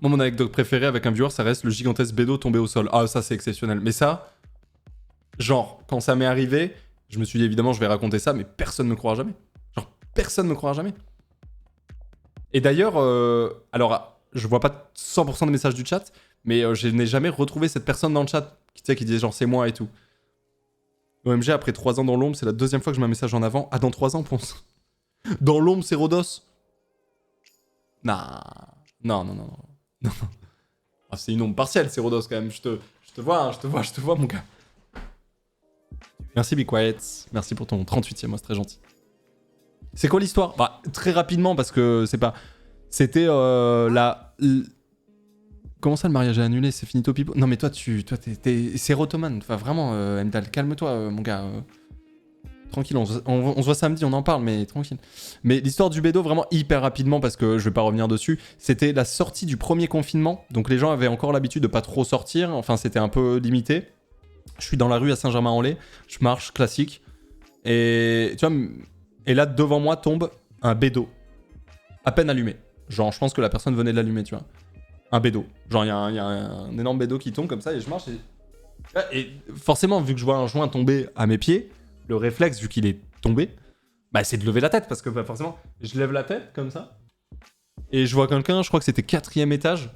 Moi, mon anecdote préférée avec un viewer, ça reste le gigantesque bédo tombé au sol. Ah, ça, c'est exceptionnel. Mais ça, genre, quand ça m'est arrivé, je me suis dit, évidemment, je vais raconter ça, mais personne ne me croira jamais. Genre, personne ne me croira jamais. Et d'ailleurs, alors, je vois pas 100% des messages du chat, mais je n'ai jamais retrouvé cette personne dans le chat qui, tu sais, qui disait genre, c'est moi et tout. OMG, après 3 ans dans l'ombre, c'est la deuxième fois que je mets un message en avant. Ah, dans 3 ans, pense. Dans l'ombre, c'est Rodos. Nah. Non, non, non, non. Non. Ah, c'est une ombre partielle, c'est Rodos quand même. Je te vois, hein, je te vois, mon gars. Merci, Be Quiet. Merci pour ton 38e, moi, c'est très gentil. C'est quoi l'histoire? Bah, très rapidement, parce que c'est pas. C'était Comment ça, le mariage est annulé? C'est finito pipo? Non, mais toi, t'es sérotomane. Enfin, vraiment, Mdal, calme-toi, mon gars. Tranquille, on se voit samedi, on en parle, mais tranquille. Mais l'histoire du bédo, vraiment hyper rapidement, parce que je vais pas revenir dessus, c'était la sortie du premier confinement. Donc les gens avaient encore l'habitude de pas trop sortir, enfin c'était un peu limité. Je suis dans la rue à Saint-Germain-en-Laye, je marche, classique. Et tu vois, et là devant moi tombe un bédo, à peine allumé. Genre je pense que la personne venait de l'allumer, tu vois. Un bédo. Genre il y a un énorme bédo qui tombe comme ça et je marche et forcément vu que je vois un joint tomber à mes pieds, le réflexe vu qu'il est tombé, bah c'est de lever la tête parce que bah, forcément je lève la tête comme ça et je vois quelqu'un, je crois que c'était 4e étage,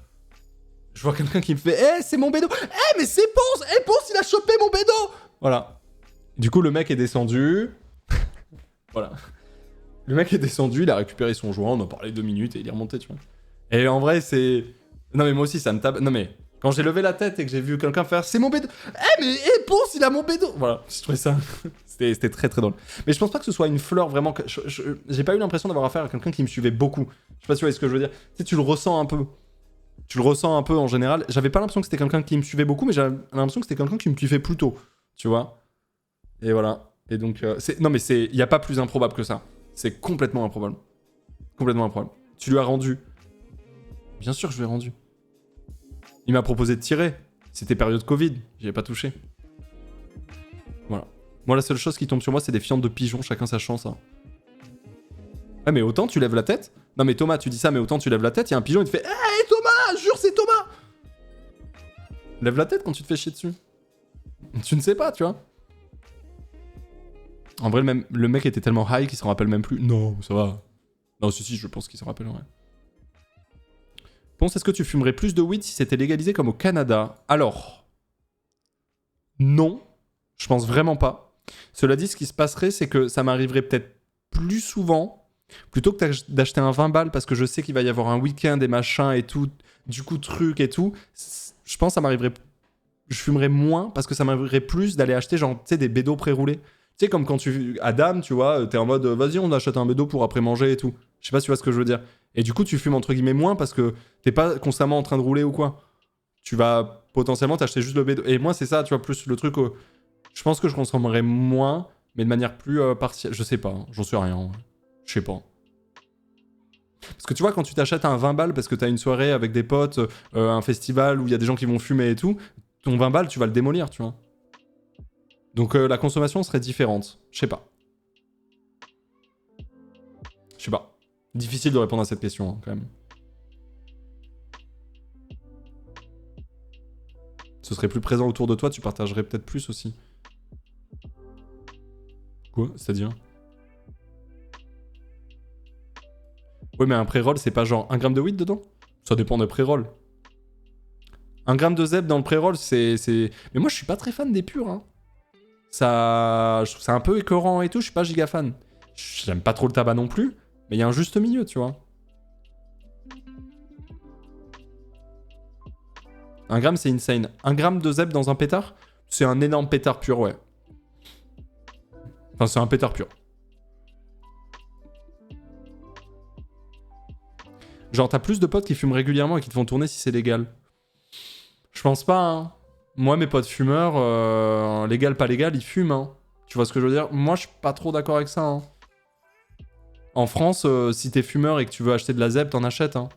je vois quelqu'un qui me fait « Eh, c'est mon bédo. Eh, mais c'est Ponce. Eh, Ponce, il a chopé mon bédo !» Voilà. Du coup, le mec est descendu. Voilà. Le mec est descendu, il a récupéré son joint, on en parlait 2 minutes et il est remonté, tu vois. Et en vrai, c'est... Non, mais moi aussi, ça me tape... Non, mais quand j'ai levé la tête et que j'ai vu quelqu'un faire « C'est mon bédo. Eh, mais Ponce, il a mon bédo !» Voilà, je trouvais ça... C'était très très drôle. Mais je pense pas que ce soit une fleur vraiment... J'ai pas eu l'impression d'avoir affaire à quelqu'un qui me suivait beaucoup. Je sais pas si tu vois ce que je veux dire. Tu sais, tu le ressens un peu. Tu le ressens un peu en général. J'avais pas l'impression que c'était quelqu'un qui me suivait beaucoup, mais j'avais l'impression que c'était quelqu'un qui me kiffait plutôt. Tu vois. Et voilà. Et donc, non, mais c'est... Il y a pas plus improbable que ça. C'est complètement improbable. Complètement improbable. Tu lui as rendu. Bien sûr que je lui ai rendu. Il m'a proposé de tirer. C'était période Covid. J'y ai pas touché. Voilà. Moi, la seule chose qui tombe sur moi, c'est des fientes de pigeons. Chacun sa chance. Hein. Ouais, mais autant tu lèves la tête. Non, mais Thomas, tu dis ça, mais autant tu lèves la tête. Il y a un pigeon, il te fait « Hey, Thomas, jure, c'est Thomas !» Lève la tête quand tu te fais chier dessus. Tu ne sais pas, tu vois. En vrai, le mec était tellement high qu'il s'en rappelle même plus. Non, ça va. Non, si, je pense qu'il s'en rappelle, ouais. Ponce, est-ce que tu fumerais plus de weed si c'était légalisé comme au Canada? Alors, non, je pense vraiment pas. Cela dit, ce qui se passerait, c'est que ça m'arriverait peut-être plus souvent, plutôt que d'acheter un 20 balles, parce que je sais qu'il va y avoir un week-end et machin et tout, du coup truc et tout. Je pense que ça m'arriverait... Je fumerais moins, parce que ça m'arriverait plus d'aller acheter genre, tu sais, des bédos pré-roulés. Tu sais, comme quand tu... Adam, tu vois, t'es en mode, vas-y, on achète un bédo pour après manger et tout. Je sais pas si tu vois ce que je veux dire. Et du coup, tu fumes entre guillemets moins parce que t'es pas constamment en train de rouler ou quoi. Tu vas potentiellement t'acheter juste le bédo. Et moi, c'est ça, tu vois, plus le truc. Je pense que je consommerais moins, mais de manière plus partielle. Je sais pas, hein, j'en sais rien. Je sais pas. Parce que tu vois, quand tu t'achètes un 20 balles parce que t'as une soirée avec des potes, un festival où il y a des gens qui vont fumer et tout, ton 20 balles, tu vas le démolir, tu vois. Donc la consommation serait différente. Je sais pas. Je sais pas. Difficile de répondre à cette question, hein, quand même. Ce serait plus présent autour de toi, tu partagerais peut-être plus aussi. Quoi? C'est-à-dire? Ouais, mais un pré-roll, c'est pas genre 1 gramme de weed dedans? Ça dépend des pré-rolls. 1 gramme de zeb dans le pré-roll, c'est... Mais moi, je suis pas très fan des purs, hein. Ça... Je trouve ça un peu écœurant et tout, je suis pas giga fan. J'aime pas trop le tabac non plus, mais il y a un juste milieu, tu vois. 1 gramme, c'est insane. 1 gramme de zeb dans un pétard, c'est un énorme pétard pur, ouais. Enfin, c'est un pétard pur. Genre, t'as plus de potes qui fument régulièrement et qui te font tourner si c'est légal. Je pense pas, hein. Moi, mes potes fumeurs, légal, pas légal, ils fument, hein. Tu vois ce que je veux dire? Moi, je suis pas trop d'accord avec ça, hein. En France, si t'es fumeur et que tu veux acheter de la zeb, t'en achètes, hein.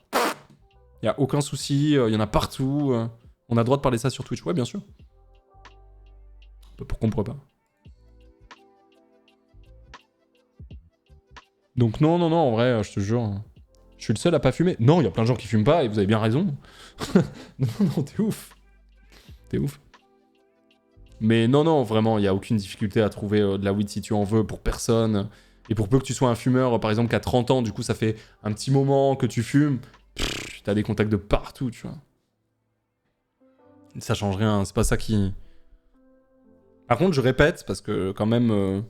Y a aucun souci, y en a partout. On a le droit de parler ça sur Twitch. Ouais, bien sûr. Pourquoi on pourrait pas? Donc non, en vrai, je te jure. Je suis le seul à pas fumer. Non, il y a plein de gens qui fument pas et vous avez bien raison. Non, non, t'es ouf. T'es ouf. Mais non, non, vraiment, il n'y a aucune difficulté à trouver de la weed si tu en veux pour personne. Et pour peu que tu sois un fumeur, par exemple, qui a 30 ans, du coup, ça fait un petit moment que tu fumes, t'as des contacts de partout, tu vois. Ça change rien, c'est pas ça qui... Par contre, je répète, parce que quand même,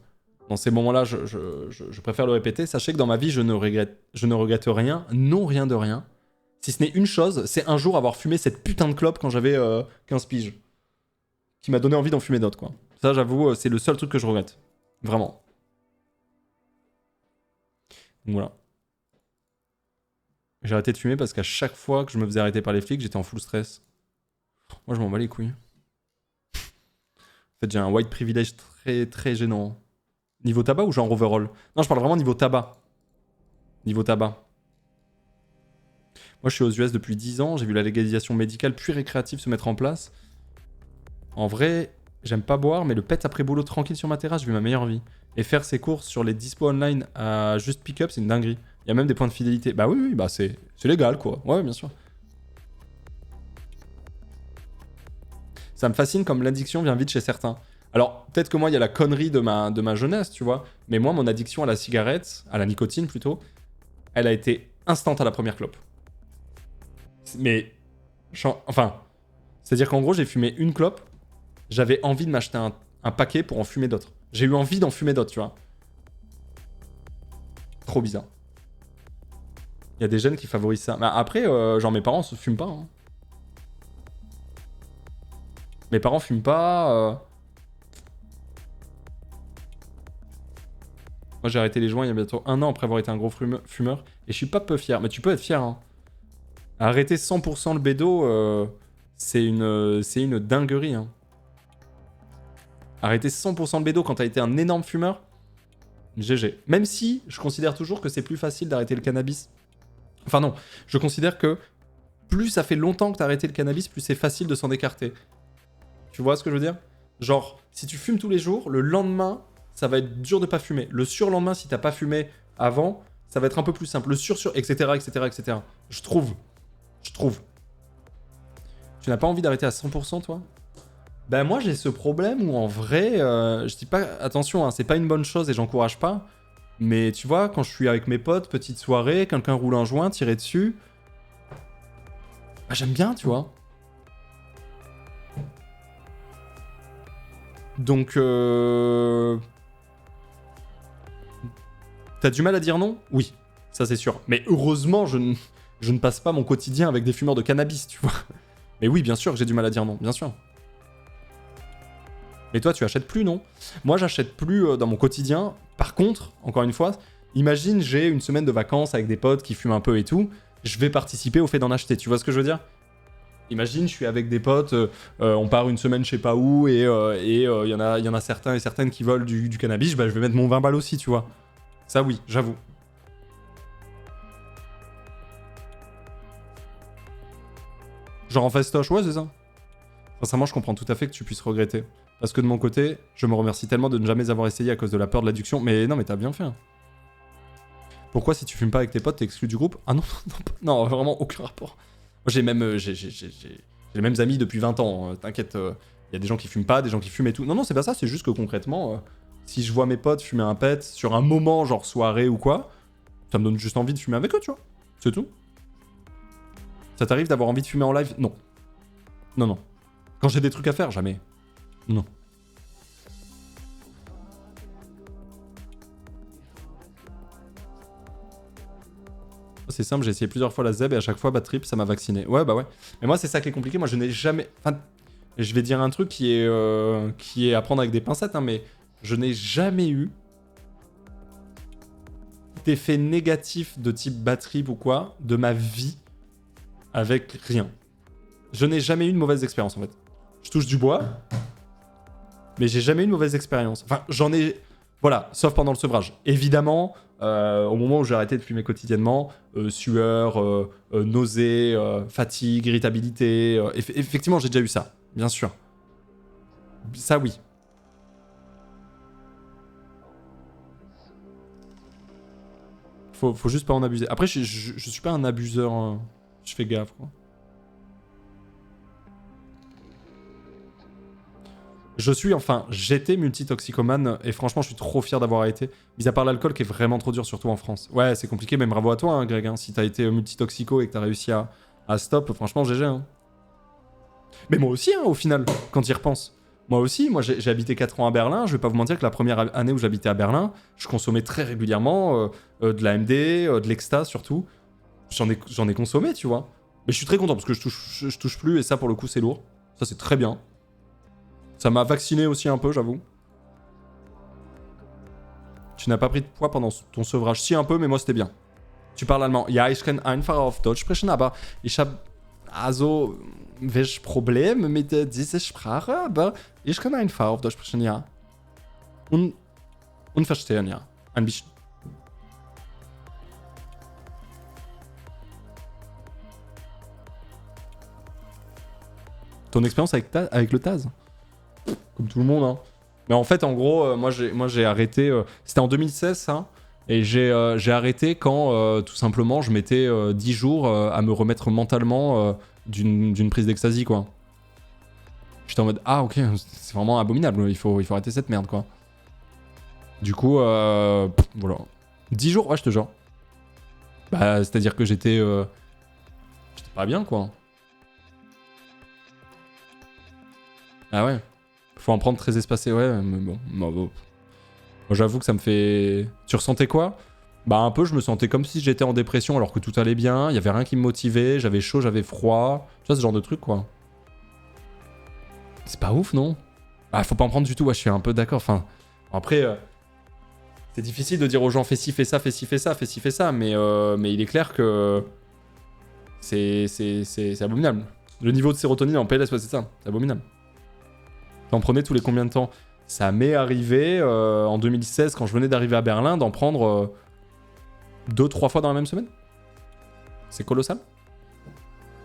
dans ces moments-là, je préfère le répéter. Sachez que dans ma vie, je ne regrette rien, non rien de rien. Si ce n'est une chose, c'est un jour avoir fumé cette putain de clope quand j'avais 15 piges. Qui m'a donné envie d'en fumer d'autres, quoi. Ça, j'avoue, c'est le seul truc que je regrette. Vraiment. Donc voilà. J'ai arrêté de fumer parce qu'à chaque fois que je me faisais arrêter par les flics, j'étais en full stress. Moi, je m'en bats les couilles. En fait, j'ai un white privilege très, très gênant. Niveau tabac ou genre overall? Non, je parle vraiment niveau tabac. Niveau tabac. Moi, je suis aux US depuis 10 ans. J'ai vu la légalisation médicale puis récréative se mettre en place. En vrai, j'aime pas boire, mais le pet après boulot tranquille sur ma terrasse, je vis ma meilleure vie. Et faire ses courses sur les dispos online à juste pick-up, c'est une dinguerie. Il y a même des points de fidélité. Bah oui, oui, bah c'est légal, quoi. Ouais, bien sûr. Ça me fascine comme l'addiction vient vite chez certains. Alors, peut-être que moi, il y a la connerie de ma jeunesse, tu vois. Mais moi, mon addiction à la cigarette, à la nicotine plutôt, elle a été instant à la première clope. Mais, enfin, c'est-à-dire qu'en gros, j'ai fumé une clope, j'avais envie de m'acheter un paquet pour en fumer d'autres. J'ai eu envie d'en fumer d'autres, tu vois. Trop bizarre. Il y a des jeunes qui favorisent ça. Mais après, genre, mes parents se fument pas. Hein. Mes parents fument pas. Moi, j'ai arrêté les joints il y a bientôt 1 an après avoir été un gros fumeur. Et je suis pas peu fier. Mais tu peux être fier, hein. Arrêter 100% le bédo, c'est une dinguerie, hein. Arrêter 100% le bédo quand t'as été un énorme fumeur, GG. Même si je considère toujours que c'est plus facile d'arrêter le cannabis. Enfin non, je considère que plus ça fait longtemps que t'as arrêté le cannabis, plus c'est facile de s'en écarter. Tu vois ce que je veux dire? Genre, si tu fumes tous les jours, le lendemain, ça va être dur de pas fumer. Le surlendemain, si t'as pas fumé avant, ça va être un peu plus simple. Le etc., etc., etc. Je trouve. Tu n'as pas envie d'arrêter à 100%, toi? Ben moi, j'ai ce problème où en vrai, je dis pas... Attention, hein, c'est pas une bonne chose et j'encourage pas. Mais tu vois, quand je suis avec mes potes, petite soirée, quelqu'un roule un joint, tirer dessus... Bah, j'aime bien, tu vois. Donc, t'as du mal à dire non? Oui, ça c'est sûr. Mais heureusement, je ne passe pas mon quotidien avec des fumeurs de cannabis, tu vois. Mais oui, bien sûr que j'ai du mal à dire non, bien sûr. Mais toi, tu achètes plus, non? Moi, j'achète plus dans mon quotidien. Par contre, encore une fois, imagine, j'ai une semaine de vacances avec des potes qui fument un peu et tout. Je vais participer au fait d'en acheter. Tu vois ce que je veux dire? Imagine, je suis avec des potes, on part une semaine je sais pas où, et y en a certains et certaines qui volent du cannabis, bah, je vais mettre mon 20 balles aussi, tu vois. Ça oui, j'avoue. Genre en festoche, ouais, c'est ça. Sincèrement, je comprends tout à fait que tu puisses regretter. Parce que de mon côté, je me remercie tellement de ne jamais avoir essayé à cause de la peur de l'addiction. Mais non, mais t'as bien fait. Hein. Pourquoi si tu fumes pas avec tes potes, t'es exclu du groupe? Ah non, non, non, vraiment aucun rapport. J'ai même, j'ai les mêmes amis depuis 20 ans. T'inquiète, il y a des gens qui fument pas, des gens qui fument et tout. Non, non, c'est pas ça. C'est juste que concrètement, si je vois mes potes fumer un pet sur un moment, genre soirée ou quoi, ça me donne juste envie de fumer avec eux, tu vois. C'est tout. Ça t'arrive d'avoir envie de fumer en live? Non. Non, non. Quand j'ai des trucs à faire, jamais. Non. C'est simple, j'ai essayé plusieurs fois la ZEB et à chaque fois, bad trip, ça m'a vacciné. Ouais, bah ouais. Mais moi, c'est ça qui est compliqué. Moi, je n'ai jamais. Enfin, je vais dire un truc qui est à prendre avec des pincettes, hein, mais je n'ai jamais eu d'effet négatif de type bad trip ou quoi de ma vie avec rien. Je n'ai jamais eu une mauvaise expérience en fait. Je touche du bois, mais j'ai jamais eu une mauvaise expérience. Enfin, j'en ai. Voilà, sauf pendant le sevrage. Évidemment, au moment où j'ai arrêté de fumer quotidiennement, sueur, nausées, fatigue, irritabilité. Effectivement, j'ai déjà eu ça, bien sûr. Ça, oui. Faut juste pas en abuser. Après, je suis pas un abuseur. Je fais gaffe, quoi. J'étais multitoxicomane et franchement, je suis trop fier d'avoir arrêté. Mis à part l'alcool qui est vraiment trop dur, surtout en France. Ouais, c'est compliqué, mais bravo à toi, hein, Greg. Hein, si t'as été multitoxico et que t'as réussi à stop, franchement, GG. Hein. Mais moi aussi, hein, au final, quand tu y repenses. Moi aussi, j'ai habité 4 ans à Berlin. Je vais pas vous mentir que la première année où j'habitais à Berlin, je consommais très régulièrement de la MD, de l'extase surtout. J'en ai consommé, tu vois. Mais je suis très content parce que je touche plus et ça, pour le coup, c'est lourd. Ça, c'est très bien. Ça m'a vacciné aussi un peu, j'avoue. Tu n'as pas pris de poids pendant ton sevrage. Si, un peu, mais moi, c'était bien. Tu parles allemand. Ja, ich kann einfach auf Deutsch sprechen, aber ich habe also welche Probleme mit dieser Sprache, aber ich kann einfach auf Deutsch sprechen, ja. Und verstehen, ja. Ein bisschen. Ton expérience avec le Taz? Comme tout le monde, hein. Mais en fait, en gros, moi j'ai arrêté... C'était en 2016, ça. Et j'ai arrêté quand, tout simplement, je mettais 10 jours à me remettre mentalement d'une prise d'ecstasy, quoi. J'étais en mode, ah ok, c'est vraiment abominable, il faut arrêter cette merde, quoi. Du coup, voilà. 10 jours, ouais, je te jure. Bah, c'est-à-dire que j'étais pas bien, quoi. Ah ouais. Faut en prendre très espacé, ouais, mais bon. Moi, j'avoue que ça me fait... Tu ressentais quoi? Bah un peu, je me sentais comme si j'étais en dépression alors que tout allait bien, il y avait rien qui me motivait, j'avais chaud, j'avais froid, tu vois, ce genre de truc, quoi. C'est pas ouf, non? Ah, faut pas en prendre du tout, ouais, je suis un peu d'accord, enfin... Après, c'est difficile de dire aux gens fais ci, fais ça, fais ci, fais ça, fais ci, fais ça, mais il est clair que... C'est abominable. Le niveau de sérotonine en PLS, ouais, c'est ça, c'est abominable. T'en prenais tous les combien de temps? Ça m'est arrivé en 2016, quand je venais d'arriver à Berlin, d'en prendre 2-3 fois dans la même semaine. C'est colossal.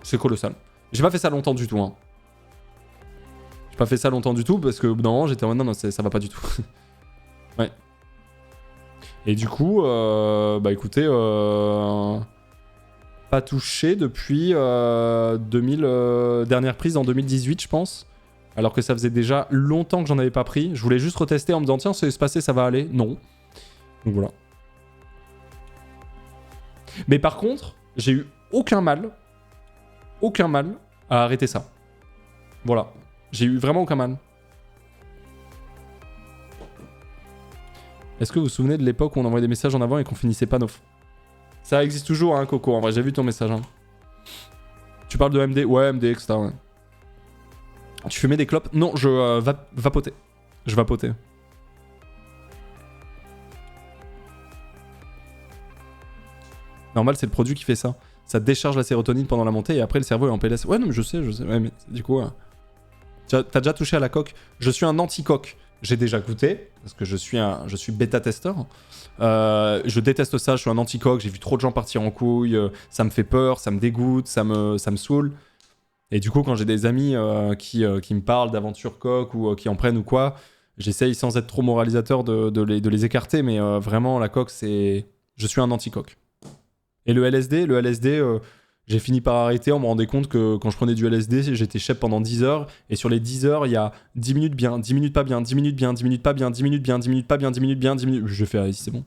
C'est colossal. J'ai pas fait ça longtemps du tout. Hein. J'ai pas fait ça longtemps du tout parce que non, j'étais en mode non, ça va pas du tout. Ouais. Et du coup, bah écoutez, pas touché depuis 2000, dernière prise en 2018, je pense. Alors que ça faisait déjà longtemps que j'en avais pas pris. Je voulais juste retester en me disant tiens, c'est passé, ça va aller. Non. Donc voilà. Mais par contre, j'ai eu aucun mal à arrêter ça. Voilà. J'ai eu vraiment aucun mal. Est-ce que vous vous souvenez de l'époque où on envoyait des messages en avant et qu'on finissait pas nos... Ça existe toujours, hein, Coco. En vrai, j'ai vu ton message. Hein. Tu parles de MD? Ouais, MD, etc. Ouais. Tu fumais des clopes? Non, je vapotais. Je vapotais. Normal, c'est le produit qui fait ça. Ça décharge la sérotonine pendant la montée et après le cerveau est en PLS. Ouais, non, mais je sais. Ouais, mais du coup... T'as déjà touché à la coque? Je suis un anti-coque. J'ai déjà goûté, parce que je suis bêta-testeur. Je déteste ça, je suis un anti-coque. J'ai vu trop de gens partir en couille. Ça me fait peur, ça me dégoûte, ça me saoule. Et du coup, quand j'ai des amis qui me parlent d'aventure coque ou qui en prennent ou quoi, j'essaye sans être trop moralisateur de les écarter, mais vraiment, la coque, c'est... Je suis un anti-coque. Et le LSD, j'ai fini par arrêter, on me rendait compte que quand je prenais du LSD, j'étais chef pendant 10 heures, et sur les 10 heures, il y a 10 minutes bien, 10 minutes pas bien, 10 minutes bien, 10 minutes pas bien, 10 minutes bien, 10 minutes pas bien, 10 minutes bien, 10 minutes... Je fais, allez, c'est bon.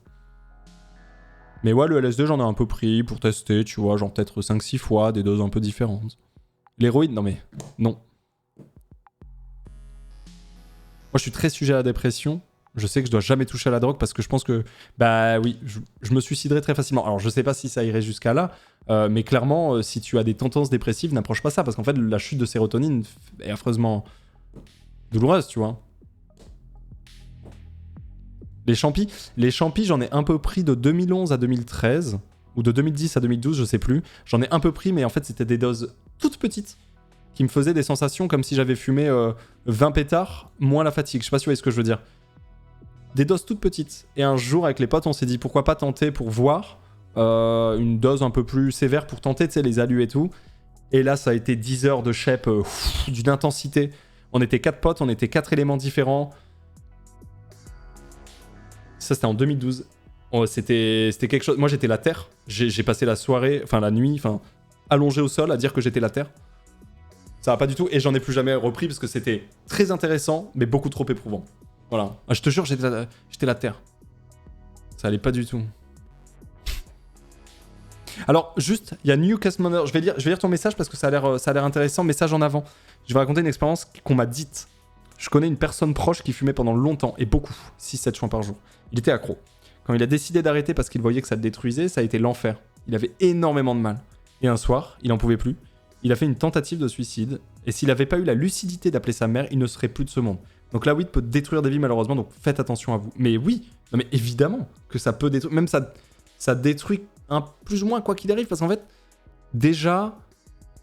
Mais ouais, le LSD, j'en ai un peu pris pour tester, tu vois, genre peut-être 5-6 fois, des doses un peu différentes. L'héroïne, non mais, non. Moi, je suis très sujet à la dépression. Je sais que je dois jamais toucher à la drogue parce que je pense que, bah oui, je me suiciderais très facilement. Alors, je sais pas si ça irait jusqu'à là, mais clairement, si tu as des tendances dépressives, n'approche pas ça parce qu'en fait, la chute de sérotonine est affreusement douloureuse, tu vois. Les champis, j'en ai un peu pris de 2011 à 2013 ou de 2010 à 2012, je sais plus. J'en ai un peu pris, mais en fait, c'était des doses toutes petites qui me faisaient des sensations comme si j'avais fumé 20 pétards, moins la fatigue. Je sais pas si vous voyez ce que je veux dire. Des doses toutes petites. Et un jour, avec les potes, on s'est dit pourquoi pas tenter pour voir une dose un peu plus sévère pour tenter, tu sais, les alus et tout. Et là, ça a été 10 heures de chep d'une intensité. On était 4 potes, on était 4 éléments différents. Ça, c'était en 2012. Oh, c'était quelque chose. Moi, j'étais la terre. J'ai passé la soirée, enfin la nuit, enfin allongé au sol à dire que j'étais la terre. Ça va pas du tout. Et j'en ai plus jamais repris parce que c'était très intéressant, mais beaucoup trop éprouvant. Voilà. Ah, je te jure, j'étais la terre. Ça allait pas du tout. Alors, juste, il y a Newcastle Manor. Je vais lire ton message parce que ça a l'air intéressant. Message en avant. Je vais raconter une expérience qu'on m'a dite. Je connais une personne proche qui fumait pendant longtemps, et beaucoup, 6-7 joints par jour. Il était accro. Quand il a décidé d'arrêter parce qu'il voyait que ça le détruisait, ça a été l'enfer. Il avait énormément de mal. Et un soir, il en pouvait plus. Il a fait une tentative de suicide, et s'il n'avait pas eu la lucidité d'appeler sa mère, il ne serait plus de ce monde. Donc la weed peut détruire des vies malheureusement, donc faites attention à vous. Mais oui, non mais évidemment que ça peut détruire, même ça détruit plus ou moins quoi qu'il arrive, parce qu'en fait, déjà,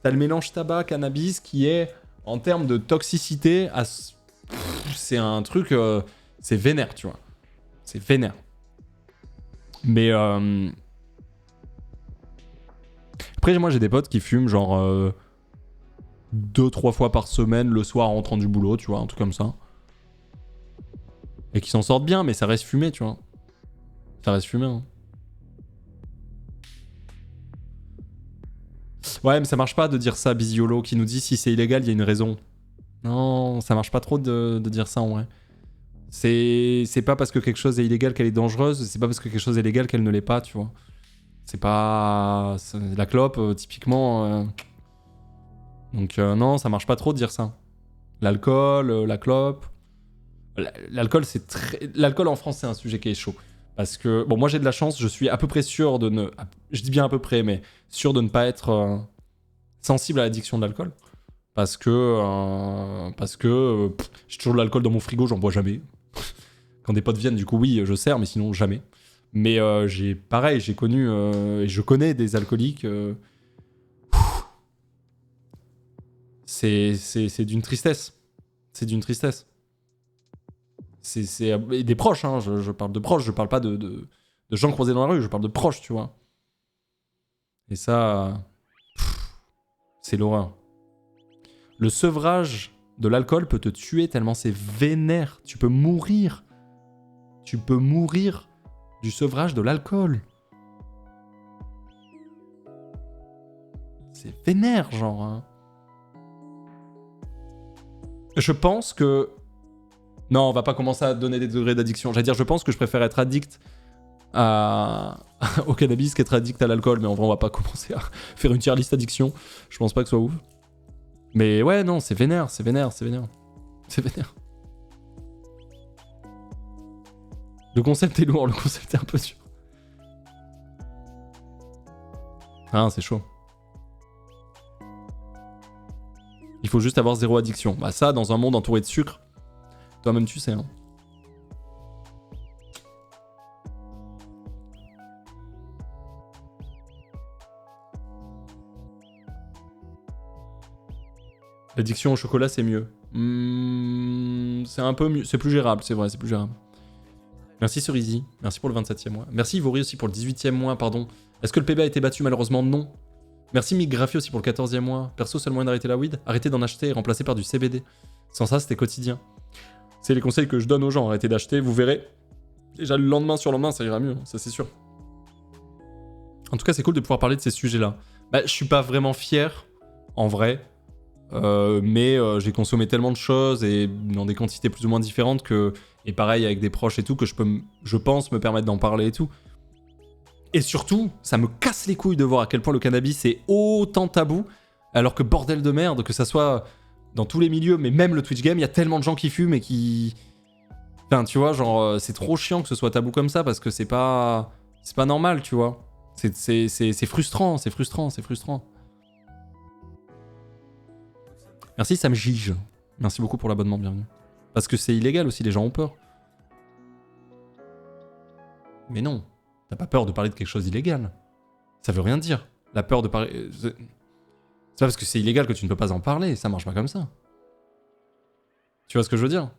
t'as le mélange tabac-cannabis qui est, en termes de toxicité, c'est un truc, c'est vénère, tu vois. C'est vénère. Mais après, moi j'ai des potes qui fument genre 2-3 fois par semaine le soir en rentrant du boulot, tu vois, un truc comme ça. Et qui s'en sortent bien, mais ça reste fumé, tu vois. Ça reste fumé, hein. Ouais, mais ça marche pas de dire ça, Biziolo, qui nous dit si c'est illégal, il y a une raison. Non, ça marche pas trop de dire ça en vrai. C'est pas parce que quelque chose est illégal qu'elle est dangereuse, c'est pas parce que quelque chose est légal qu'elle ne l'est pas, tu vois. C'est pas... La clope, typiquement... Donc non, ça marche pas trop de dire ça. L'alcool, la clope... L'alcool, c'est très... L'alcool en France, c'est un sujet qui est chaud. Parce que, bon, moi j'ai de la chance, je suis à peu près sûr de ne... Je dis bien à peu près, mais sûr de ne pas être sensible à l'addiction de l'alcool. Parce que j'ai toujours de l'alcool dans mon frigo, j'en bois jamais. Quand des potes viennent, du coup, oui, je sers, mais sinon, jamais. Mais j'ai connu et je connais des alcooliques. C'est d'une tristesse. C'est d'une tristesse. Et des proches, hein. Je parle de proches, je parle pas de gens croisés dans la rue, je parle de proches, tu vois. Et ça, c'est l'horreur. Le sevrage de l'alcool peut te tuer tellement c'est vénère. Tu peux mourir. Tu peux mourir du sevrage de l'alcool. C'est vénère, genre. Hein. Je pense que... Non, on va pas commencer à donner des degrés d'addiction. J'allais dire, je pense que je préfère être addict au cannabis qu'être addict à l'alcool. Mais en vrai, on va pas commencer à faire une tier list addiction. Je pense pas que ce soit ouf. Mais ouais, non, c'est vénère, c'est vénère, c'est vénère. C'est vénère. Le concept est lourd, le concept est un peu dur. Ah, c'est chaud. Il faut juste avoir zéro addiction. Bah ça, dans un monde entouré de sucre, toi-même tu sais, hein. L'addiction au chocolat, c'est mieux. C'est un peu mieux. C'est plus gérable, c'est vrai, c'est plus gérable. Merci Cerisy, merci pour le 27e mois. Merci Ivory aussi pour le 18e mois, pardon. Est-ce que le PB a été battu? Malheureusement, non. Merci Mick Graffi aussi pour le 14e mois. Perso, seul moyen d'arrêter la weed, arrêtez d'en acheter et remplacer par du CBD. Sans ça, c'était quotidien. C'est les conseils que je donne aux gens, arrêtez d'acheter, vous verrez. Déjà le lendemain sur lendemain, ça ira mieux, ça c'est sûr. En tout cas, c'est cool de pouvoir parler de ces sujets-là. Bah, je suis pas vraiment fier, en vrai. Mais j'ai consommé tellement de choses et dans des quantités plus ou moins différentes que... Et pareil avec des proches et tout, que je pense me permettre d'en parler et tout. Et surtout, ça me casse les couilles de voir à quel point le cannabis est autant tabou, alors que bordel de merde, que ça soit dans tous les milieux, mais même le Twitch game, il y a tellement de gens qui fument et qui... Enfin, tu vois, genre, c'est trop chiant que ce soit tabou comme ça, parce que c'est pas normal, tu vois. C'est frustrant, c'est frustrant, c'est frustrant. Merci Sam Gige. Merci beaucoup pour l'abonnement, bienvenue. Parce que c'est illégal aussi, les gens ont peur. Mais non, t'as pas peur de parler de quelque chose d'illégal. Ça veut rien dire. La peur de parler... C'est pas parce que c'est illégal que tu ne peux pas en parler, ça marche pas comme ça. Tu vois ce que je veux dire?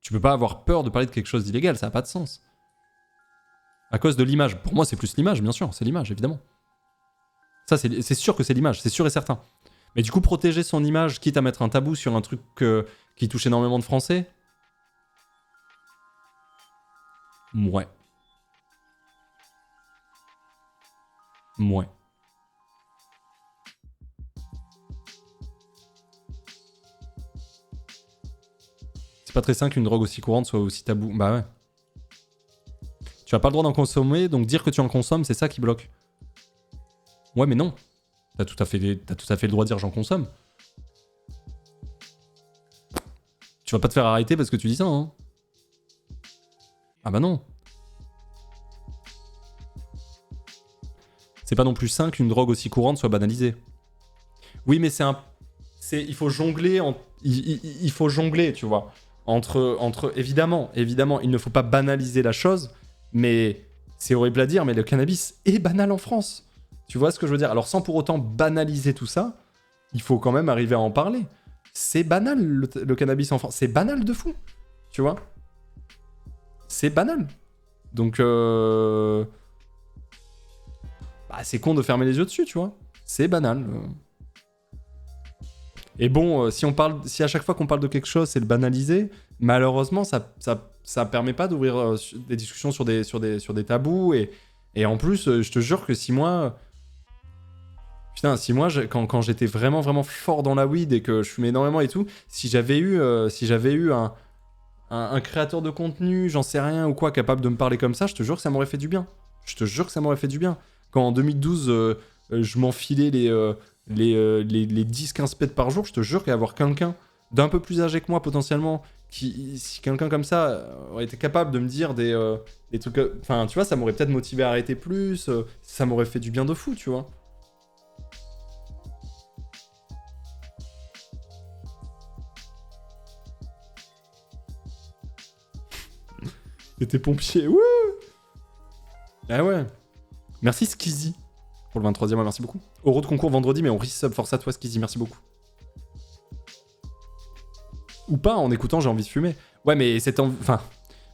Tu peux pas avoir peur de parler de quelque chose d'illégal, ça a pas de sens. À cause de l'image. Pour moi, c'est plus l'image, bien sûr, c'est l'image, évidemment. Ça, c'est sûr que c'est l'image, c'est sûr et certain. Mais du coup, protéger son image, quitte à mettre un tabou sur un truc qui touche énormément de Français. Ouais. Ouais. C'est pas très sain qu'une drogue aussi courante soit aussi tabou. Bah ouais. Tu as pas le droit d'en consommer, donc dire que tu en consommes, c'est ça qui bloque. Ouais, mais non. T'as tout à fait le droit de dire j'en consomme. Tu vas pas te faire arrêter parce que tu dis ça, hein. Ah bah non. C'est pas non plus sain qu'une drogue aussi courante soit banalisée. Oui, mais il faut jongler, il faut jongler, tu vois. Entre évidemment, il ne faut pas banaliser la chose, mais c'est horrible à dire, mais le cannabis est banal en France. Tu vois ce que je veux dire? Alors sans pour autant banaliser tout ça, il faut quand même arriver à en parler. C'est banal le cannabis en France, c'est banal de fou, tu vois? C'est banal. Donc bah, c'est con de fermer les yeux dessus, tu vois? C'est banal. Et bon, si à chaque fois qu'on parle de quelque chose, c'est le banaliser, malheureusement, ça permet pas d'ouvrir des discussions sur des tabous. Et en plus, je te jure que si moi, quand j'étais vraiment, vraiment fort dans la weed et que je fumais énormément et tout, si j'avais eu un créateur de contenu, j'en sais rien ou quoi, capable de me parler comme ça, je te jure que ça m'aurait fait du bien. Je te jure que ça m'aurait fait du bien. Quand en 2012, je m'enfilais les 10-15 pets par jour, je te jure qu'avoir quelqu'un d'un peu plus âgé que moi potentiellement, si quelqu'un comme ça aurait été capable de me dire des trucs... Enfin, tu vois, ça m'aurait peut-être motivé à arrêter plus, ça m'aurait fait du bien de fou, tu vois. T'étais pompier, wouh! Ah ouais. Merci Skizzy pour le 23e mois, merci beaucoup. Euro de concours vendredi, mais on resub force à toi Skizzy, merci beaucoup. Ou pas, en écoutant j'ai envie de fumer. Ouais, mais c'est enfin,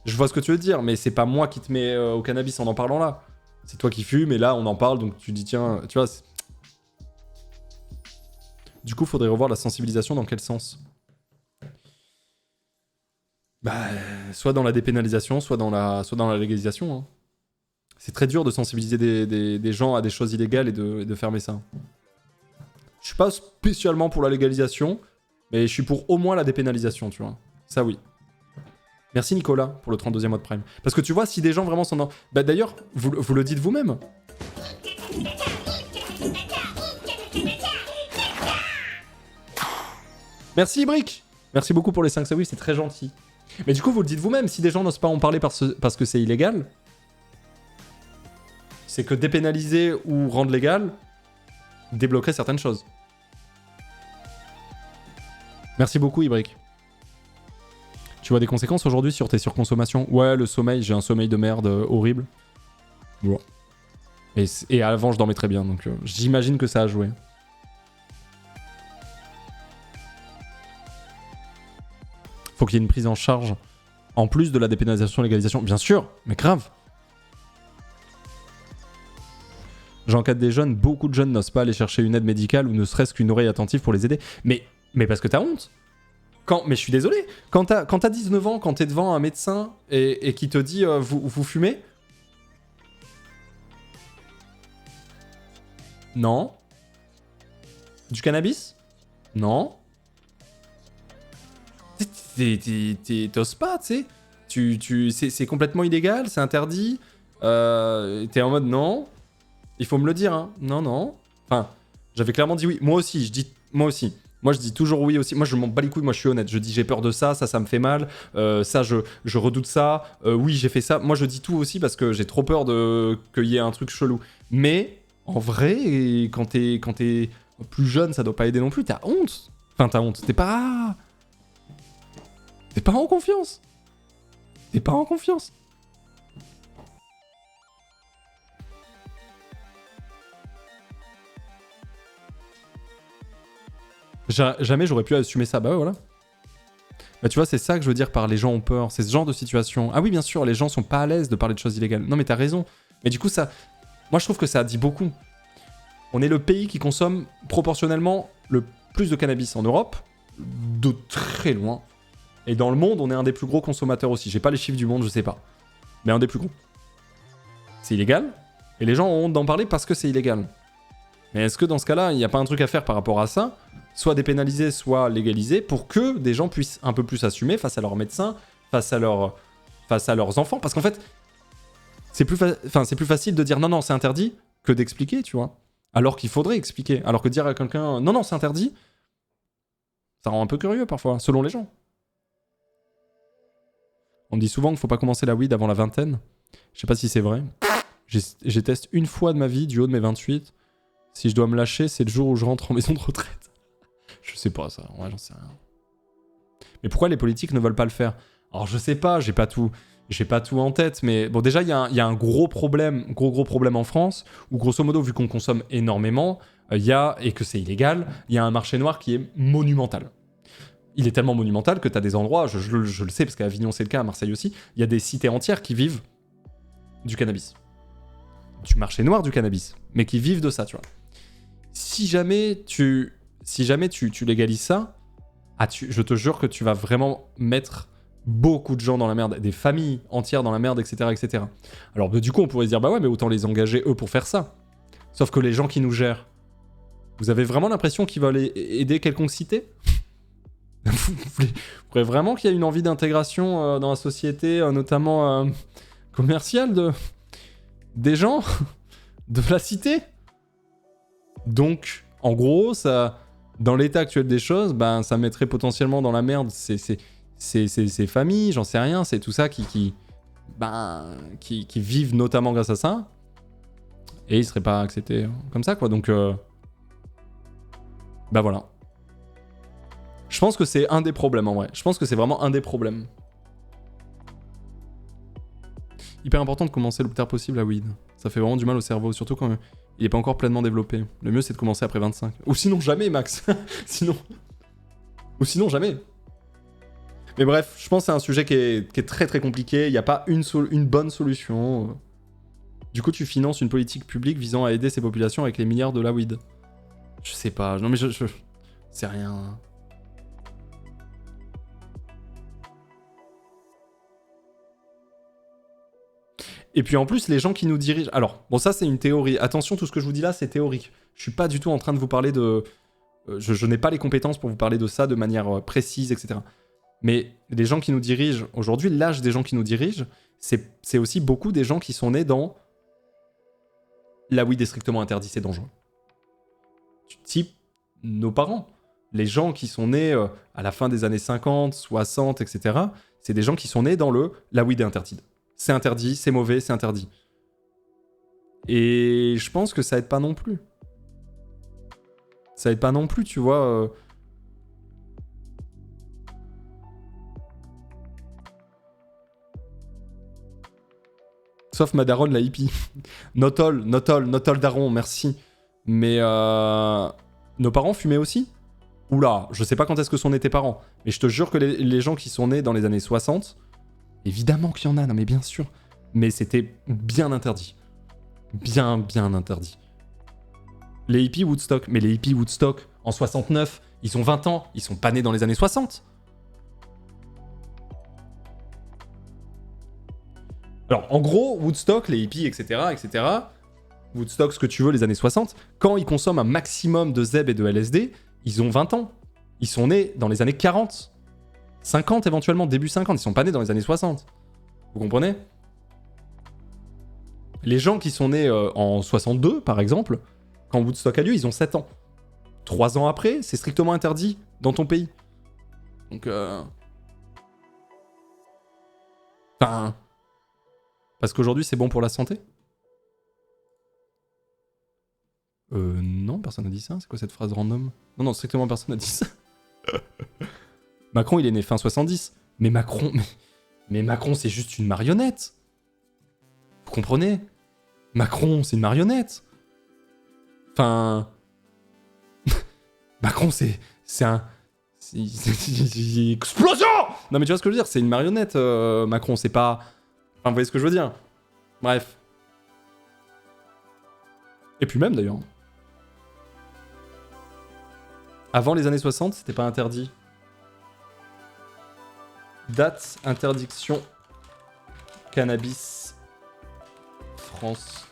je vois ce que tu veux dire, mais c'est pas moi qui te mets au cannabis en parlant là. C'est toi qui fumes, et là on en parle, donc tu dis tiens, tu vois. Du coup, faudrait revoir la sensibilisation dans quel sens? Bah, soit dans la dépénalisation, soit dans la légalisation. Hein. C'est très dur de sensibiliser des gens à des choses illégales et de fermer ça. Je suis pas spécialement pour la légalisation, mais je suis pour au moins la dépénalisation, tu vois. Ça, oui. Merci Nicolas pour le 32e mois de Prime. Parce que tu vois, si des gens vraiment sont dans... Bah d'ailleurs, vous le dites vous-même. Merci Ibrick. Merci beaucoup pour les 5 oui, c'est très gentil. Mais du coup, vous le dites vous-même, si des gens n'osent pas en parler parce que c'est illégal, c'est que dépénaliser ou rendre légal débloquerait certaines choses. Merci beaucoup, Ibrick. Tu vois des conséquences aujourd'hui sur tes surconsommations? Ouais, le sommeil, j'ai un sommeil de merde horrible. Bon. Et avant, je dormais très bien, donc j'imagine que ça a joué. Faut qu'il y ait une prise en charge en plus de la dépénalisation et légalisation. Bien sûr, mais grave. J'encadre des jeunes, beaucoup de jeunes n'osent pas aller chercher une aide médicale ou ne serait-ce qu'une oreille attentive pour les aider. Mais parce que t'as honte. Mais je suis désolé. Quand t'as 19 ans, quand t'es devant un médecin et qui te dit vous fumez? Non. Du cannabis? Non. T'oses pas, tu sais. C'est complètement illégal, c'est interdit. T'es en mode non. Il faut me le dire, hein. Non, non. Enfin, j'avais clairement dit oui. Moi aussi, Moi, je dis toujours oui aussi. Moi, je m'en bats les couilles. Moi, je suis honnête. Je dis j'ai peur de ça, ça me fait mal. Ça, je redoute ça. Oui, j'ai fait ça. Moi, je dis tout aussi parce que j'ai trop peur qu'il y ait un truc chelou. Mais en vrai, quand t'es plus jeune, ça doit pas aider non plus. T'as honte. Enfin, t'as honte. T'es pas en confiance. T'es pas en confiance. Jamais j'aurais pu assumer ça. Bah ouais, voilà. Bah tu vois, c'est ça que je veux dire par les gens ont peur. C'est ce genre de situation. Ah oui, bien sûr, les gens sont pas à l'aise de parler de choses illégales. Non, mais t'as raison. Mais du coup, ça... Moi, je trouve que ça dit beaucoup. On est le pays qui consomme proportionnellement le plus de cannabis en Europe. De très loin. Et dans le monde, on est un des plus gros consommateurs aussi. J'ai pas les chiffres du monde, je sais pas. Mais un des plus gros. C'est illégal. Et les gens ont honte d'en parler parce que c'est illégal. Mais est-ce que dans ce cas-là, il n'y a pas un truc à faire par rapport à ça? Soit dépénaliser, soit légaliser, pour que des gens puissent un peu plus assumer face à leurs médecins, face à leurs enfants. Parce qu'en fait, c'est plus facile de dire non, c'est interdit que d'expliquer, tu vois. Alors qu'il faudrait expliquer. Alors que dire à quelqu'un non, c'est interdit, ça rend un peu curieux parfois, selon les gens. On me dit souvent qu'il faut pas commencer la weed avant la vingtaine. Je sais pas si c'est vrai. J'ai testé une fois de ma vie, du haut de mes 28. Si je dois me lâcher, c'est le jour où je rentre en maison de retraite. Je sais pas ça, ouais, j'en sais rien. Mais pourquoi les politiques ne veulent pas le faire? Alors je sais pas, j'ai pas tout en tête, mais bon déjà il y a un gros problème en France, où grosso modo vu qu'on consomme énormément, et que c'est illégal, il y a un marché noir qui est monumental. Il est tellement monumental que t'as des endroits, je le sais parce qu'à Avignon c'est le cas, à Marseille aussi, il y a des cités entières qui vivent du cannabis. Du marché noir du cannabis, mais qui vivent de ça, tu vois. Si jamais tu légalises ça, je te jure que tu vas vraiment mettre beaucoup de gens dans la merde, des familles entières dans la merde, etc., etc. Alors du coup, on pourrait se dire, bah ouais, mais autant les engager eux pour faire ça. Sauf que les gens qui nous gèrent, vous avez vraiment l'impression qu'ils veulent aider quelconque cité? Vous croyez vraiment qu'il y a une envie d'intégration dans la société, notamment commerciale, des gens de la cité? Donc, en gros, ça, dans l'état actuel des choses, ben, ça mettrait potentiellement dans la merde ces familles, j'en sais rien, c'est tout ça qui vivent notamment grâce à ça, et ils seraient pas acceptés comme ça, quoi. Donc, bah voilà. Je pense que c'est un des problèmes, en vrai. Je pense que c'est vraiment un des problèmes. Hyper important de commencer le plus tard possible la weed. Ça fait vraiment du mal au cerveau, surtout quand il n'est pas encore pleinement développé. Le mieux, c'est de commencer après 25. Ou sinon, jamais, Max. Ou sinon, jamais. Mais bref, je pense que c'est un sujet qui est très très compliqué. Il n'y a pas une bonne solution. Du coup, tu finances une politique publique visant à aider ces populations avec les milliards de la weed. Je sais pas. Non, mais je c'est rien. Et puis en plus, les gens qui nous dirigent... Alors, bon, ça c'est une théorie. Attention, tout ce que je vous dis là, c'est théorique. Je suis pas du tout en train de vous parler de... Je n'ai pas les compétences pour vous parler de ça de manière précise, etc. Mais les gens qui nous dirigent aujourd'hui, l'âge des gens qui nous dirigent, c'est aussi beaucoup des gens qui sont nés dans... La weed est strictement interdit, c'est dangereux. Type nos parents. Les gens qui sont nés à la fin des années 50, 60, etc., c'est des gens qui sont nés dans le... La weed est interdite. C'est interdit, c'est mauvais, c'est interdit. Et je pense que ça aide pas non plus. Ça aide pas non plus, tu vois. Sauf ma daronne, la hippie. Notol daron, merci. Mais nos parents fumaient aussi? Oula, je sais pas quand est-ce que sont nés tes parents. Mais je te jure que les gens qui sont nés dans les années 60... Évidemment qu'il y en a, non mais bien sûr. Mais c'était bien interdit. Bien interdit. Les hippies Woodstock. Mais les hippies Woodstock, en 69, ils ont 20 ans. Ils sont pas nés dans les années 60. Alors, en gros, Woodstock, les hippies, etc., Woodstock, ce que tu veux, les années 60, quand ils consomment un maximum de zeb et de LSD, ils ont 20 ans. Ils sont nés dans les années 40. 50 éventuellement, début 50, ils sont pas nés dans les années 60. Vous comprenez? Les gens qui sont nés en 62, par exemple, quand Woodstock a lieu, ils ont 7 ans. 3 ans après, c'est strictement interdit dans ton pays. Donc, enfin... Parce qu'aujourd'hui, c'est bon pour la santé? Non, personne n'a dit ça. C'est quoi cette phrase random? Non, strictement personne n'a dit ça. Macron, il est né fin 70. Mais Macron... Mais Macron, c'est juste une marionnette. Vous comprenez? Macron, c'est une marionnette. Enfin... Macron, c'est un... Explosion! Non mais tu vois ce que je veux dire? C'est une marionnette, Macron, c'est pas... Enfin, vous voyez ce que je veux dire? Bref. Et puis même, d'ailleurs. Avant les années 60, c'était pas interdit. Date, interdiction, cannabis, France.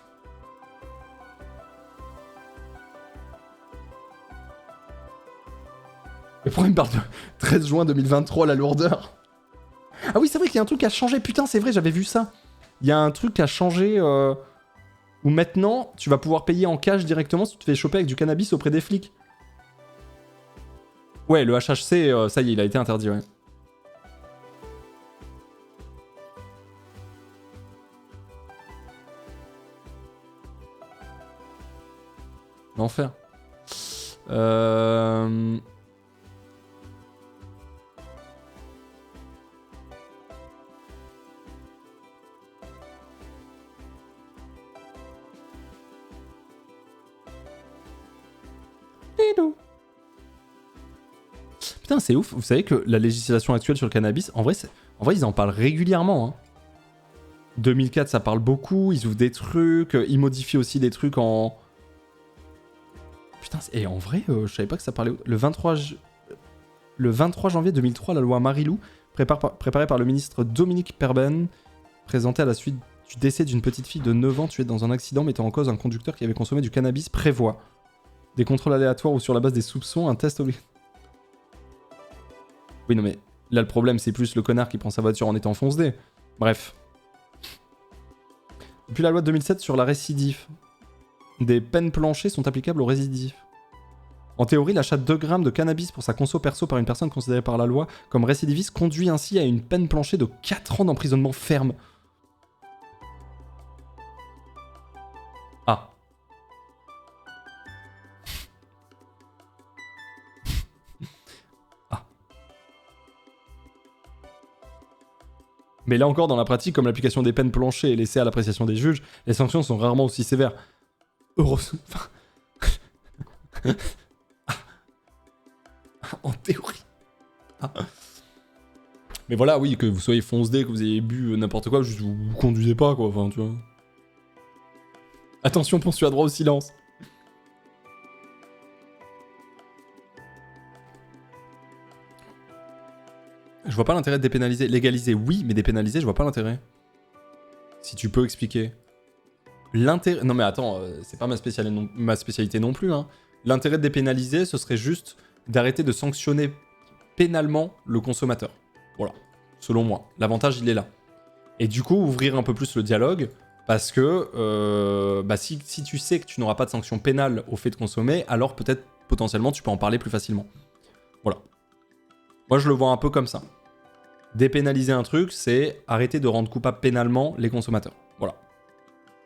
Mais pourquoi il me parle de 13 juin 2023, la lourdeur? Ah oui, c'est vrai qu'il y a un truc qui a changé. Putain, c'est vrai, j'avais vu ça. Il y a un truc qui a changé où maintenant, tu vas pouvoir payer en cash directement si tu te fais choper avec du cannabis auprès des flics. Ouais, le HHC, ça y est, il a été interdit, ouais. L'enfer. Putain, c'est ouf. Vous savez que la législation actuelle sur le cannabis, en vrai, ils en parlent régulièrement. Hein. 2004, ça parle beaucoup. Ils ouvrent des trucs. Ils modifient aussi des trucs en... Putain, et en vrai, je savais pas que ça parlait... Le 23 janvier 2003, la loi Marilou, préparée par le ministre Dominique Perben, présentée à la suite du décès d'une petite fille de 9 ans tuée dans un accident mettant en cause un conducteur qui avait consommé du cannabis, prévoit des contrôles aléatoires ou sur la base des soupçons, un test obligatoire. Oui, non mais là le problème c'est plus le connard qui prend sa voiture en étant fonce-dé. Bref. Depuis la loi de 2007 sur la récidive, des peines planchées sont applicables aux récidives. En théorie, l'achat de 2 grammes de cannabis pour sa conso perso par une personne considérée par la loi comme récidiviste conduit ainsi à une peine planchée de 4 ans d'emprisonnement ferme. Ah. Ah. Mais là encore, dans la pratique, comme l'application des peines planchées est laissée à l'appréciation des juges, les sanctions sont rarement aussi sévères. Heureusement. En théorie. Ah. Mais voilà, oui, que vous soyez fonce-dé, que vous ayez bu n'importe quoi, juste vous conduisez pas, quoi. Enfin, tu vois. Attention, pense tu as droit au silence. Je vois pas l'intérêt de dépénaliser. Légaliser, oui, mais dépénaliser, je vois pas l'intérêt. Si tu peux expliquer. L'intérêt... Non mais attends, c'est pas ma spécialité non plus. Hein. L'intérêt de dépénaliser, ce serait juste d'arrêter de sanctionner pénalement le consommateur. Voilà, selon moi. L'avantage, il est là. Et du coup, ouvrir un peu plus le dialogue, parce que si tu sais que tu n'auras pas de sanction pénale au fait de consommer, alors peut-être, potentiellement, tu peux en parler plus facilement. Voilà. Moi, je le vois un peu comme ça. Dépénaliser un truc, c'est arrêter de rendre coupable pénalement les consommateurs. Voilà.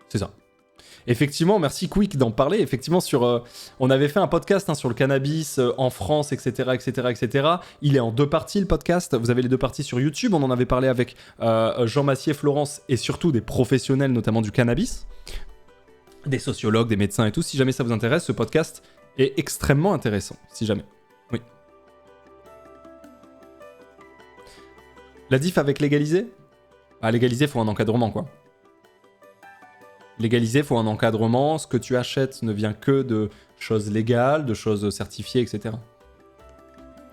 C'est ça. Effectivement, merci Quick d'en parler. Effectivement, on avait fait un podcast sur le cannabis en France, etc., etc., etc. Il est en 2 parties, le podcast. Vous avez les 2 parties sur YouTube. On en avait parlé avec Jean Massier, Florence, et surtout des professionnels, notamment du cannabis. Des sociologues, des médecins et tout. Si jamais ça vous intéresse, ce podcast est extrêmement intéressant. Si jamais. Oui. La diff avec légaliser ? Ah, légaliser, il faut un encadrement, quoi. Légaliser, il faut un encadrement. Ce que tu achètes ne vient que de choses légales, de choses certifiées, etc.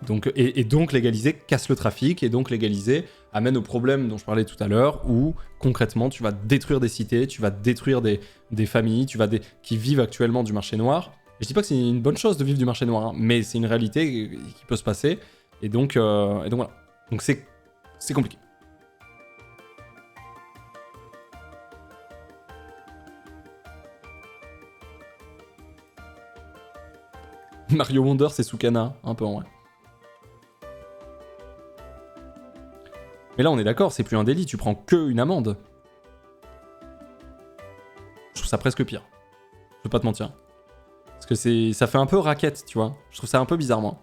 Donc, et donc légaliser casse le trafic, et donc légaliser amène au problème dont je parlais tout à l'heure, où concrètement tu vas détruire des cités, tu vas détruire des familles, qui vivent actuellement du marché noir. Et je dis pas que c'est une bonne chose de vivre du marché noir, hein, mais c'est une réalité qui peut se passer, et donc voilà. Donc c'est compliqué. Mario Wonder, c'est Sukana, un peu en vrai. Mais là, on est d'accord, c'est plus un délit, tu prends que une amende. Je trouve ça presque pire. Je peux pas te mentir. Parce que ça fait un peu raquette, tu vois. Je trouve ça un peu bizarre, moi.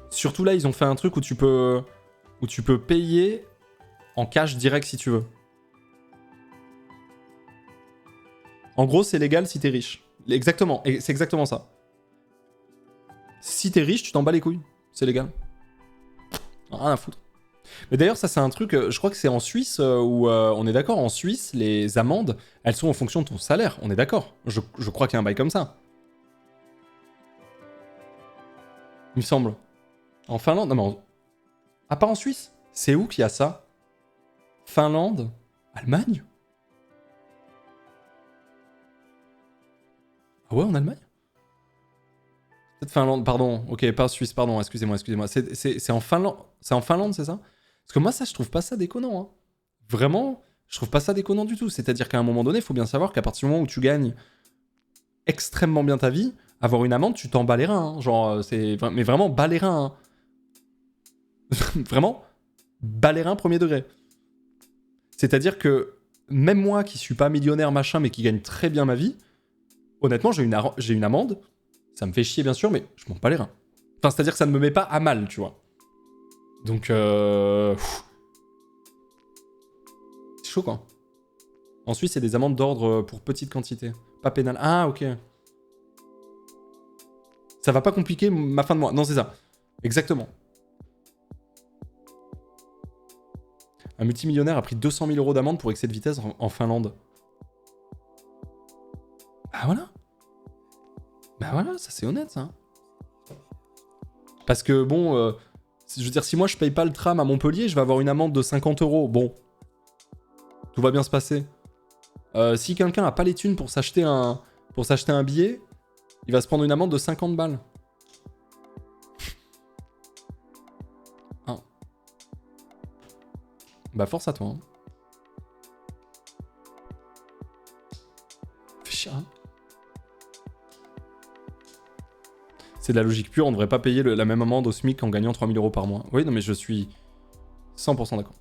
Surtout là, ils ont fait un truc où tu peux payer en cash direct si tu veux. En gros, c'est légal si t'es riche. Exactement, et c'est exactement ça. Si t'es riche, tu t'en bats les couilles. C'est légal. Rien à foutre. Mais d'ailleurs, ça c'est un truc, je crois que c'est en Suisse où on est d'accord, en Suisse, les amendes, elles sont en fonction de ton salaire, on est d'accord. Je crois qu'il y a un bail comme ça. Il me semble. En Finlande, non mais... Ah, pas en Suisse? C'est où qu'il y a ça? Finlande? Allemagne? Ah ouais, en Allemagne? Peut-être Finlande, pardon. Ok, pas Suisse, pardon, excusez-moi. C'est en Finlande, c'est ça? Parce que moi, ça, je trouve pas ça déconnant. Hein. Vraiment, je trouve pas ça déconnant du tout. C'est-à-dire qu'à un moment donné, il faut bien savoir qu'à partir du moment où tu gagnes extrêmement bien ta vie, avoir une amende, tu t'en bats les reins. Hein. Genre, mais vraiment, bats les reins. Hein. Vraiment, bats les reins premier degré. C'est-à-dire que même moi qui suis pas millionnaire, machin, mais qui gagne très bien ma vie, honnêtement, j'ai une amende. Ça me fait chier, bien sûr, mais je m'en bats les reins. Enfin, c'est-à-dire que ça ne me met pas à mal, tu vois. Donc, c'est chaud, quoi. En Suisse, c'est des amendes d'ordre pour petite quantité. Pas pénal. Ah, ok. Ça va pas compliquer ma fin de mois. Non, c'est ça. Exactement. Un multimillionnaire a pris 200 000 € d'amende pour excès de vitesse en Finlande. Bah voilà. Bah voilà, ça c'est honnête, ça. Parce que bon, je veux dire, si moi je paye pas le tram à Montpellier, je vais avoir une amende de 50 €. Bon. Tout va bien se passer. Si quelqu'un a pas les thunes pour s'acheter un billet, il va se prendre une amende de 50 balles. Ah. Bah force à toi. Hein. Fais chier, hein. C'est de la logique pure, on devrait pas payer la même amende au SMIC en gagnant 3 000 € par mois. Oui, non mais je suis 100% d'accord.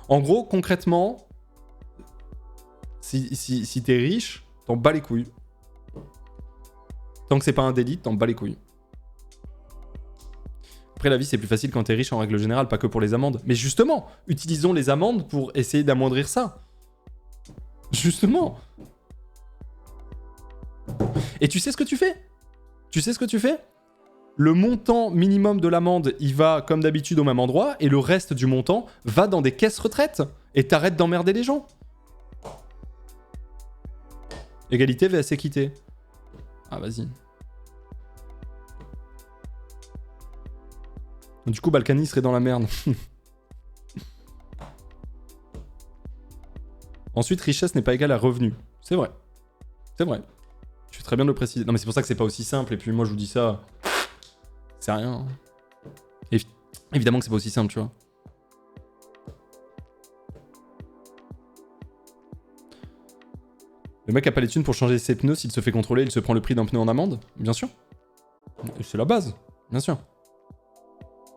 En gros, concrètement, si t'es riche, t'en bats les couilles. Tant que c'est pas un délit, t'en bats les couilles. Après, la vie, c'est plus facile quand t'es riche en règle générale, pas que pour les amendes. Mais justement, utilisons les amendes pour essayer d'amoindrir ça. Justement. Et tu sais ce que tu fais? Le montant minimum de l'amende, il va, comme d'habitude, au même endroit, et le reste du montant va dans des caisses retraite. Et t'arrêtes d'emmerder les gens. Égalité vs équité. Ah, vas-y. Du coup, Balkany serait dans la merde. Ensuite, richesse n'est pas égale à revenu. C'est vrai. C'est vrai. Je fais très bien de le préciser. Non, mais c'est pour ça que c'est pas aussi simple. Et puis moi, je vous dis ça. C'est rien. Évidemment que c'est pas aussi simple, tu vois. Le mec a pas les thunes pour changer ses pneus. S'il se fait contrôler, il se prend le prix d'un pneu en amende. Bien sûr. C'est la base. Bien sûr.